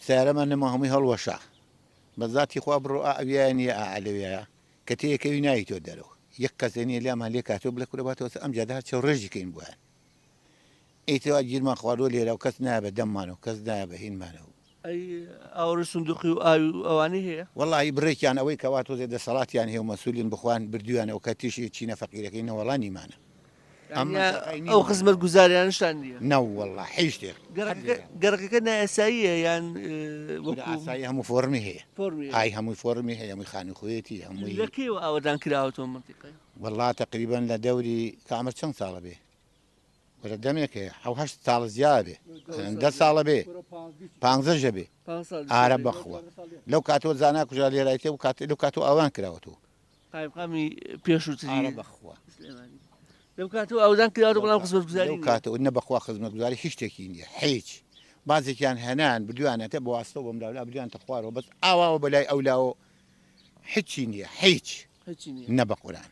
سارەمە نەما هەمووی هەڵوەشە بەذاتی خوا بڕۆ ئەویانە ئالەوەیە کە تەیەکەوی ناوی تۆ دەرەوە یەک کەسێنیە لامان لێ کاتۆ بڵێ کوورەباتەوە ئەم جادە چەو ڕێژیکەین بووە ئیتەوە گیرمان خواردۆ لێرە و کەس نایە بە دەممانەوە کەس نایە بە هینمانەوە ئەی ئاوڕ سندوقی و ئاوی ئەوانەی هەیە وەڵی بڕێکیان ئەوەی کەوا تۆزێ دەسەڵاتیان هەیە و مەسوولین بخوان بردویانەوە کە تیشی چینە فەقیرەکەی نەوەڵانیمانە ئەو خزمەت گوزاریانشتان نییە نەوەڵڵا هیچ شتێک گەڕەکەەکە نائساییە یان ئاسایی هەموو فۆرمی هەیە ئای هەمووی فۆرمی هەیە هەمووی خانوخوێتی هەمووی لەکەیەوە ئەوەدان کراوەتەوە منتیقی وەڵا تقریبان لە دەوری کامە چەند ساڵە بێ وەرە دەمێکێ هەشت ساڵ زیاد بێ 10 ساڵە بێ 15 بێ ئارە بەخوە لەو کاتۆ زانا کوژا لێرایتێ و کات لەو کاتۆ ئەوان کراوەتەوە قایمقامی پێشووتری بەخوە لەو کاتەوە ئەودان کراوە بەڵام خزمەت گوزاری لەو کاتەوە نە بەخوا خزمەت گوزاری هیچ شتێکی نییە هیچ بازێکیان هەنان بردوانێتە بۆ واستە بۆم لاولا بردوانتە خوارەوە بەس ئاواوە بەلای ئەولاوە هیچی نییە هیچ نە بە قورآن